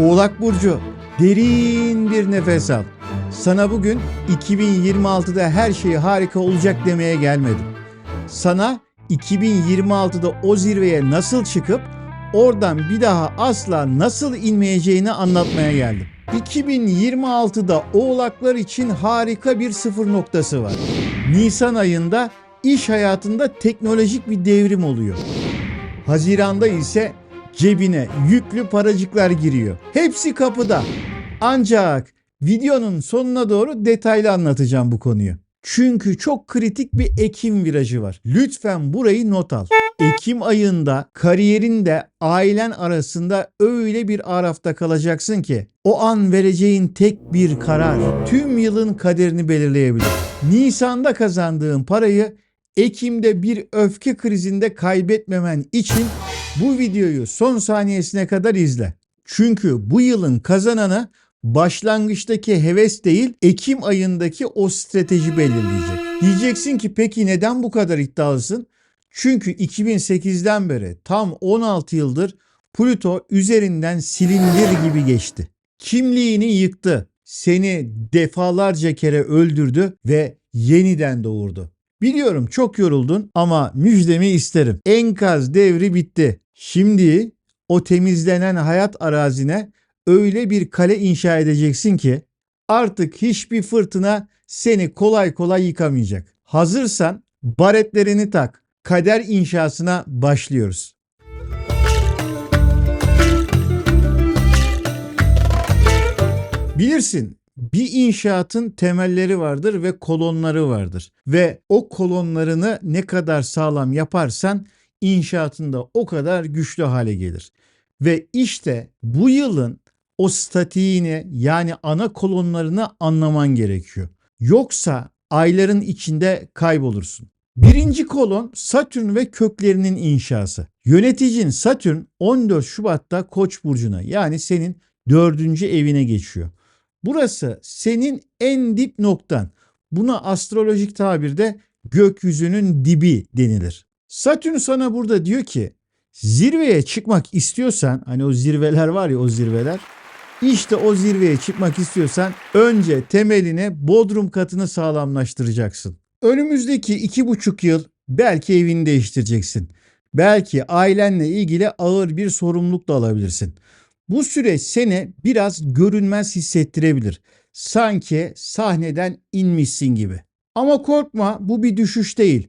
Oğlak Burcu, derin bir nefes al. Sana bugün 2026'da her şey harika olacak demeye gelmedim. Sana 2026'da o zirveye nasıl çıkıp oradan bir daha asla nasıl inmeyeceğini anlatmaya geldim. 2026'da Oğlaklar için harika bir sıfır noktası var. Nisan ayında iş hayatında teknolojik bir devrim oluyor. Haziran'da ise cebine yüklü paracıklar giriyor. Hepsi kapıda. Ancak videonun sonuna doğru detaylı anlatacağım bu konuyu. Çünkü çok kritik bir Ekim virajı var. Lütfen burayı not al. Ekim ayında kariyerinde ailen arasında öyle bir arafta kalacaksın ki o an vereceğin tek bir karar tüm yılın kaderini belirleyebilir. Nisan'da kazandığın parayı Ekim'de bir öfke krizinde kaybetmemen için bu videoyu son saniyesine kadar izle. Çünkü bu yılın kazananı başlangıçtaki heves değil, Ekim ayındaki o strateji belirleyecek. Diyeceksin ki peki neden bu kadar iddialısın? Çünkü 2008'den beri tam 16 yıldır Plüto üzerinden silindir gibi geçti. Kimliğini yıktı, seni defalarca kere öldürdü ve yeniden doğurdu. Biliyorum çok yoruldun ama müjdemi isterim. Enkaz devri bitti. Şimdi o temizlenen hayat arazine öyle bir kale inşa edeceksin ki artık hiçbir fırtına seni kolay kolay yıkamayacak. Hazırsan baretlerini tak. Kader inşasına başlıyoruz. Bilirsin, bir inşaatın temelleri vardır ve kolonları vardır. Ve o kolonlarını ne kadar sağlam yaparsan inşaatında o kadar güçlü hale gelir. Ve işte bu yılın o statiğini yani ana kolonlarını anlaman gerekiyor. Yoksa ayların içinde kaybolursun. Birinci kolon Satürn ve köklerinin inşası. Yöneticin Satürn 14 Şubat'ta Koç burcuna yani senin 4. evine geçiyor. Burası senin en dip noktan. Buna astrolojik tabirde gökyüzünün dibi denilir. Satürn sana burada diyor ki zirveye çıkmak istiyorsan, hani o zirveler var ya, o zirveler, işte o zirveye çıkmak istiyorsan önce temeline bodrum katını sağlamlaştıracaksın. Önümüzdeki 2,5 yıl belki evini değiştireceksin. Belki ailenle ilgili ağır bir sorumluluk da alabilirsin. Bu süreç seni biraz görünmez hissettirebilir. Sanki sahneden inmişsin gibi. Ama korkma, bu bir düşüş değil.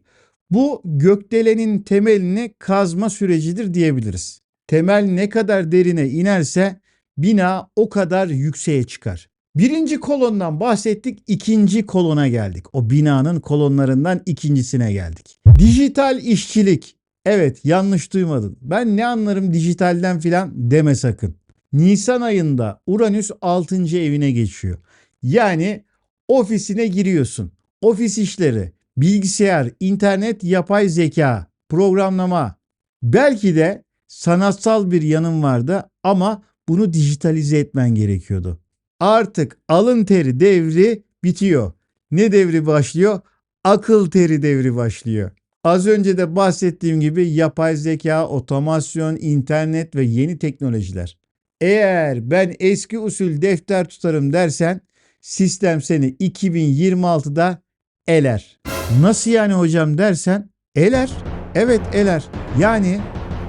Bu gökdelenin temelini kazma sürecidir diyebiliriz. Temel ne kadar derine inerse bina o kadar yükseğe çıkar. Birinci kolondan bahsettik, ikinci kolona geldik. O binanın kolonlarından ikincisine geldik. Dijital işçilik. Evet, yanlış duymadın. Ben ne anlarım dijitalden filan deme sakın. Nisan ayında Uranüs 6. evine geçiyor. Yani ofisine giriyorsun. Ofis işleri, bilgisayar, internet, yapay zeka, programlama. Belki de sanatsal bir yanın vardı ama bunu dijitalize etmen gerekiyordu. Artık alın teri devri bitiyor. Ne devri başlıyor? Akıl teri devri başlıyor. Az önce de bahsettiğim gibi yapay zeka, otomasyon, internet ve yeni teknolojiler. Eğer ben eski usul defter tutarım dersen sistem seni 2026'da eler. Nasıl yani hocam dersen eler. Evet, eler. Yani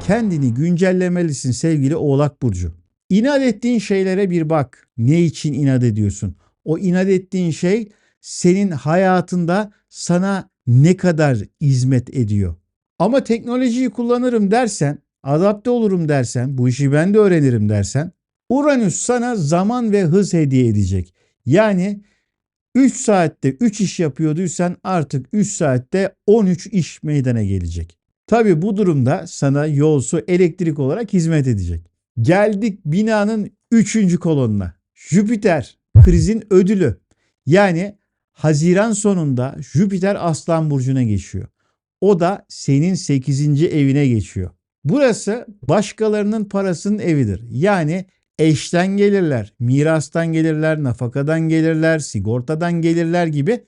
kendini güncellemelisin sevgili Oğlak Burcu. İnat ettiğin şeylere bir bak. Ne için inat ediyorsun? O inat ettiğin şey senin hayatında sana ne kadar hizmet ediyor? Ama teknolojiyi kullanırım dersen, adapte olurum dersen, bu işi ben de öğrenirim dersen, Uranüs sana zaman ve hız hediye edecek. Yani 3 saatte 3 iş yapıyorduysan artık 3 saatte 13 iş meydana gelecek. Tabii bu durumda sana yol, su, elektrik olarak hizmet edecek. Geldik binanın 3. kolonuna. Jüpiter krizin ödülü. Yani Haziran sonunda Jüpiter Aslan burcuna geçiyor. O da senin 8. evine geçiyor. Burası başkalarının parasının evidir. Yani eşten gelirler, mirastan gelirler, nafakadan gelirler, sigortadan gelirler gibi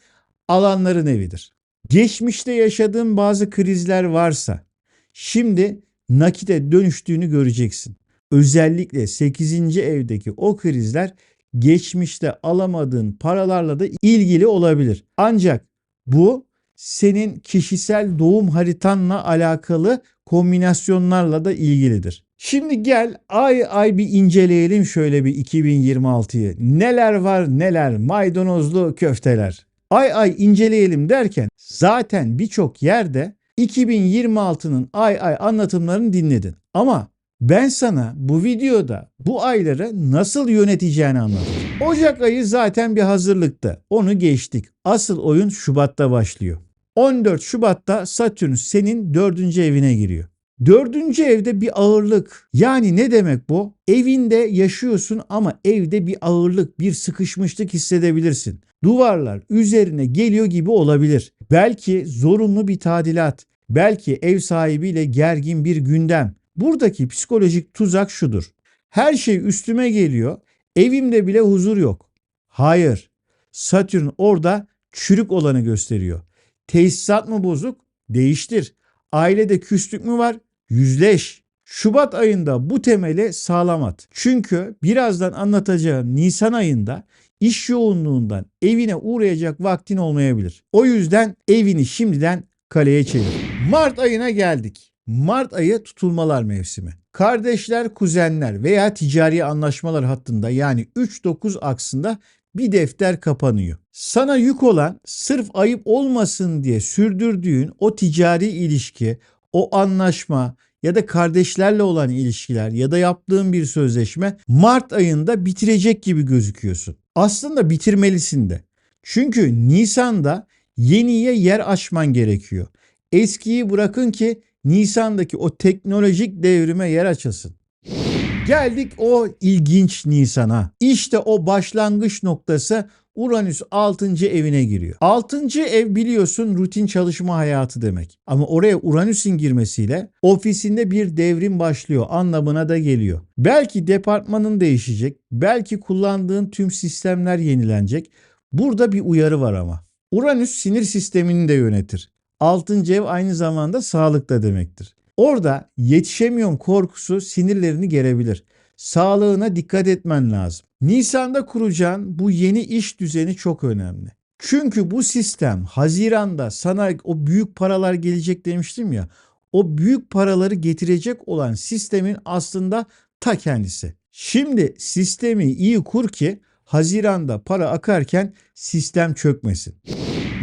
alanların evidir. Geçmişte yaşadığın bazı krizler varsa şimdi nakite dönüştüğünü göreceksin. Özellikle 8. evdeki o krizler geçmişte alamadığın paralarla da ilgili olabilir. Ancak bu senin kişisel doğum haritanla alakalı kombinasyonlarla da ilgilidir. Şimdi gel ay ay bir inceleyelim şöyle bir 2026'yı. Neler var neler, maydanozlu köfteler. Ay ay inceleyelim derken zaten birçok yerde 2026'nın ay ay anlatımlarını dinledin. Ama ben sana bu videoda bu ayları nasıl yöneteceğini anlatacağım. Ocak ayı zaten bir hazırlıktı. Onu geçtik. Asıl oyun Şubat'ta başlıyor. 14 Şubat'ta Satürn senin 4. evine giriyor. 4. evde bir ağırlık. Yani ne demek bu? Evinde yaşıyorsun ama evde bir ağırlık, bir sıkışmışlık hissedebilirsin. Duvarlar üzerine geliyor gibi olabilir. Belki zorunlu bir tadilat, belki ev sahibiyle gergin bir gündem. Buradaki psikolojik tuzak şudur. Her şey üstüme geliyor, evimde bile huzur yok. Hayır, Satürn orada çürük olanı gösteriyor. Tesisat mı bozuk? Değiştir. Ailede küslük mü var? Yüzleş. Şubat ayında bu temeli sağlam at. Çünkü birazdan anlatacağım Nisan ayında iş yoğunluğundan evine uğrayacak vaktin olmayabilir. O yüzden evini şimdiden kaleye çevir. Mart ayına geldik. Mart ayı tutulmalar mevsimi. Kardeşler, kuzenler veya ticari anlaşmalar hattında yani 3-9 aksında bir defter kapanıyor. Sana yük olan sırf ayıp olmasın diye sürdürdüğün o ticari ilişki, o anlaşma ya da kardeşlerle olan ilişkiler ya da yaptığın bir sözleşme Mart ayında bitirecek gibi gözüküyorsun. Aslında bitirmelisin de. Çünkü Nisan'da yeniye yer açman gerekiyor. Eskiyi bırakın ki Nisan'daki o teknolojik devrime yer açılsın. Geldik o ilginç Nisan'a. İşte o başlangıç noktası Uranüs 6. evine giriyor. 6. ev biliyorsun rutin çalışma hayatı demek. Ama oraya Uranüs'ün girmesiyle ofisinde bir devrim başlıyor anlamına da geliyor. Belki departmanın değişecek, belki kullandığın tüm sistemler yenilenecek. Burada bir uyarı var ama. Uranüs sinir sistemini de yönetir. 6. ev aynı zamanda sağlık da demektir. Orada yetişemiyorum korkusu sinirlerini gerebilir. Sağlığına dikkat etmen lazım. Nisan'da kuracağın bu yeni iş düzeni çok önemli. Çünkü bu sistem Haziran'da sana o büyük paralar gelecek demiştim ya. O büyük paraları getirecek olan sistemin aslında ta kendisi. Şimdi sistemi iyi kur ki Haziran'da para akarken sistem çökmesin.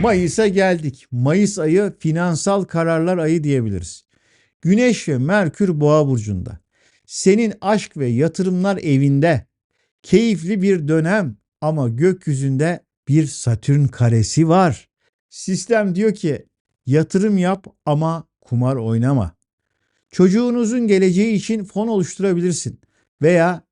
Mayıs'a geldik. Mayıs ayı finansal kararlar ayı diyebiliriz. Güneş ve Merkür Boğa burcunda. Senin aşk ve yatırımlar evinde. Keyifli bir dönem ama gökyüzünde bir Satürn karesi var. Sistem diyor ki yatırım yap ama kumar oynama. Çocuğunuzun geleceği için fon oluşturabilirsin veya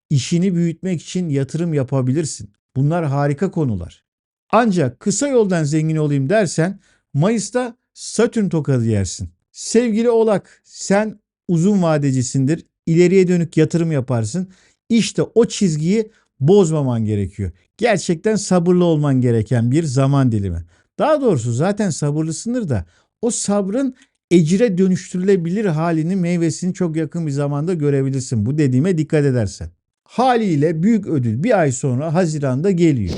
işini büyütmek için yatırım yapabilirsin. Bunlar harika konular. Ancak kısa yoldan zengin olayım dersen Mayıs'ta Satürn tokadı yersin. Sevgili Oğlak, sen uzun vadecisindir. İleriye dönük yatırım yaparsın. İşte o çizgiyi bozmaman gerekiyor. Gerçekten sabırlı olman gereken bir zaman dilimi. Daha doğrusu zaten sabırlısındır da o sabrın ecire dönüştürülebilir halini meyvesini çok yakın bir zamanda görebilirsin. Bu dediğime dikkat edersen. Haliyle büyük ödül bir ay sonra Haziran'da geliyor.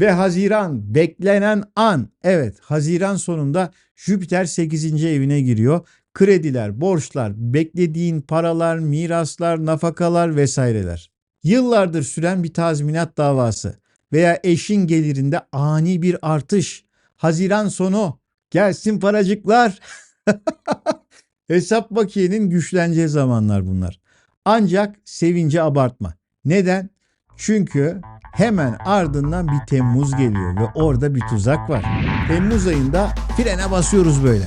Ve Haziran beklenen an. Evet, Haziran sonunda Jüpiter 8. evine giriyor. Krediler, borçlar, beklediğin paralar, miraslar, nafakalar vesaireler. Yıllardır süren bir tazminat davası veya eşin gelirinde ani bir artış. Haziran sonu gelsin paracıklar. Hesap makinenin güçleneceği zamanlar bunlar. Ancak sevinci abartma. Neden? Çünkü hemen ardından bir Temmuz geliyor ve orada bir tuzak var. Temmuz ayında frene basıyoruz böyle.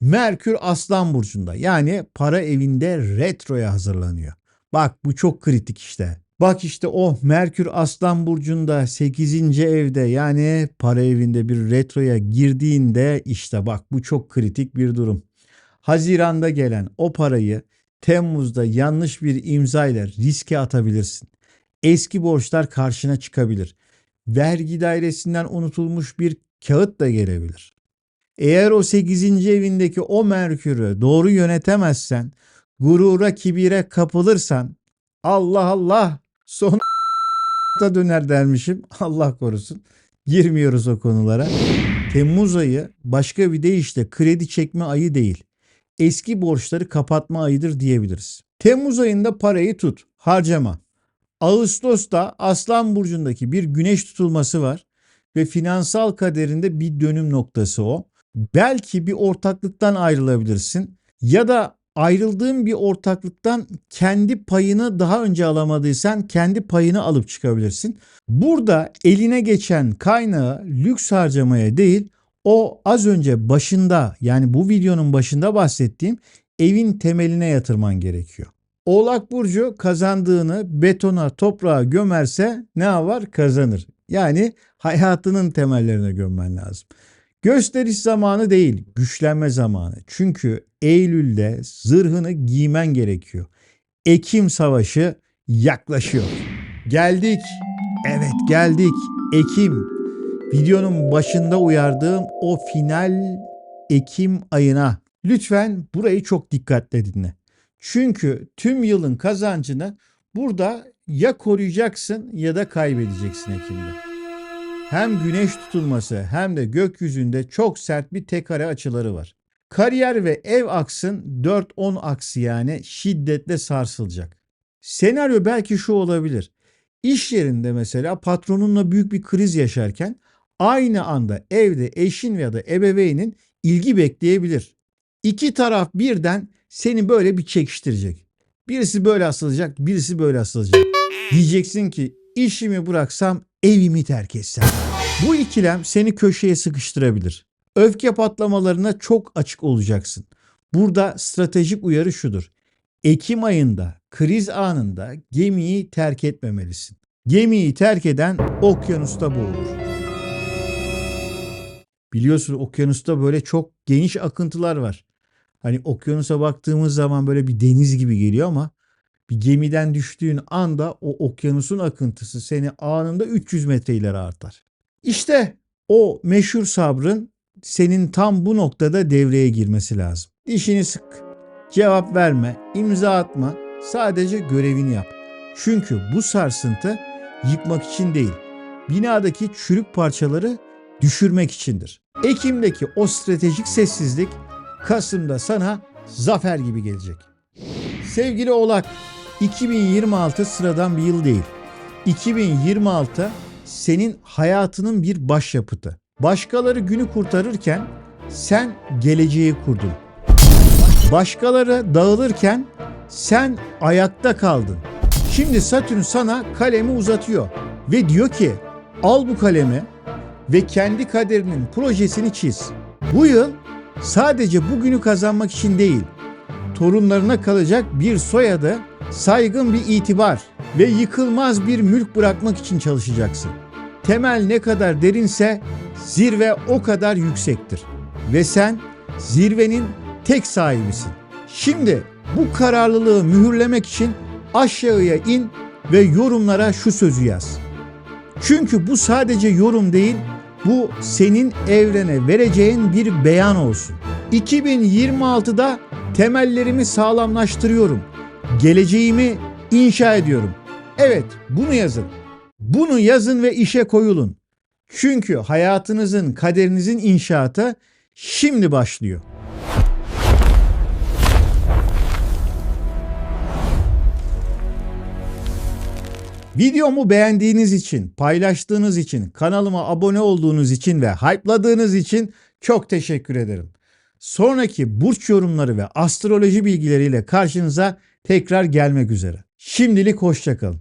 Merkür Aslan burcunda yani para evinde retroya hazırlanıyor. Bak bu çok kritik işte. Bak işte o Merkür Aslan burcunda 8. evde yani para evinde bir retroya girdiğinde işte bak bu çok kritik bir durum. Haziran'da gelen o parayı Temmuz'da yanlış bir imza ile riske atabilirsin. Eski borçlar karşına çıkabilir. Vergi dairesinden unutulmuş bir kağıt da gelebilir. Eğer o 8. evindeki o Merkür'ü doğru yönetemezsen gurura, kibire kapılırsan Allah Allah son döner dermişim. Allah korusun. Girmiyoruz o konulara. Temmuz ayı başka bir deyişle kredi çekme ayı değil. Eski borçları kapatma ayıdır diyebiliriz. Temmuz ayında parayı tut, harcama. Ağustos'ta Aslan Burcu'ndaki bir güneş tutulması var ve finansal kaderinde bir dönüm noktası o. Belki bir ortaklıktan ayrılabilirsin ya da ayrıldığın bir ortaklıktan kendi payını daha önce alamadıysan kendi payını alıp çıkabilirsin. Burada eline geçen kaynağı lüks harcamaya değil, o az önce başında, yani bu videonun başında bahsettiğim evin temeline yatırman gerekiyor. Oğlak Burcu kazandığını betona, toprağa gömerse ne var? Kazanır. Yani hayatının temellerine gömmen lazım. Gösteriş zamanı değil, güçlenme zamanı. Çünkü Eylül'de zırhını giymen gerekiyor. Ekim savaşı yaklaşıyor. Geldik. Evet, geldik. Ekim. Videonun başında uyardığım o final Ekim ayına. Lütfen burayı çok dikkatle dinle. Çünkü tüm yılın kazancını burada ya koruyacaksın ya da kaybedeceksin Ekim'de. Hem güneş tutulması hem de gökyüzünde çok sert bir tek kare açıları var. Kariyer ve ev aksın 4-10 aksı, yani şiddetle sarsılacak. Senaryo belki şu olabilir. İş yerinde mesela patronunla büyük bir kriz yaşarken aynı anda evde eşin ya da ebeveynin ilgi bekleyebilir. İki taraf birden seni böyle bir çekiştirecek. Birisi böyle asılacak, birisi böyle asılacak. Diyeceksin ki işimi bıraksam, evimi terk etsem. Bu ikilem seni köşeye sıkıştırabilir. Öfke patlamalarına çok açık olacaksın. Burada stratejik uyarı şudur. Ekim ayında, kriz anında gemiyi terk etmemelisin. Gemiyi terk eden okyanusta boğulur. Biliyorsun okyanusta böyle çok geniş akıntılar var. Hani okyanusa baktığımız zaman böyle bir deniz gibi geliyor ama bir gemiden düştüğün anda o okyanusun akıntısı seni anında 300 metre ileri artar. İşte o meşhur sabrın senin tam bu noktada devreye girmesi lazım. Dişini sık, cevap verme, imza atma, sadece görevini yap. Çünkü bu sarsıntı yıkmak için değil, binadaki çürük parçaları düşürmek içindir. Ekim'deki o stratejik sessizlik Kasım'da sana zafer gibi gelecek. Sevgili Oğlak, 2026 sıradan bir yıl değil. 2026 senin hayatının bir başyapıtı. Başkaları günü kurtarırken sen geleceği kurdun. Başkaları dağılırken sen ayakta kaldın. Şimdi Satürn sana kalemi uzatıyor ve diyor ki al bu kalemi ve kendi kaderinin projesini çiz. Bu yıl sadece bugünü kazanmak için değil, torunlarına kalacak bir soyadı, saygın bir itibar ve yıkılmaz bir mülk bırakmak için çalışacaksın. Temel ne kadar derinse zirve o kadar yüksektir ve sen zirvenin tek sahibisin. Şimdi bu kararlılığı mühürlemek için aşağıya in ve yorumlara şu sözü yaz. Çünkü bu sadece yorum değil, bu senin evrene vereceğin bir beyan olsun. 2026'da temellerimi sağlamlaştırıyorum. Geleceğimi inşa ediyorum. Evet, bunu yazın. Bunu yazın ve işe koyulun. Çünkü hayatınızın, kaderinizin inşaatı şimdi başlıyor. Videomu beğendiğiniz için, paylaştığınız için, kanalıma abone olduğunuz için ve hype'ladığınız için çok teşekkür ederim. Sonraki burç yorumları ve astroloji bilgileriyle karşınıza tekrar gelmek üzere. Şimdilik hoşça kalın.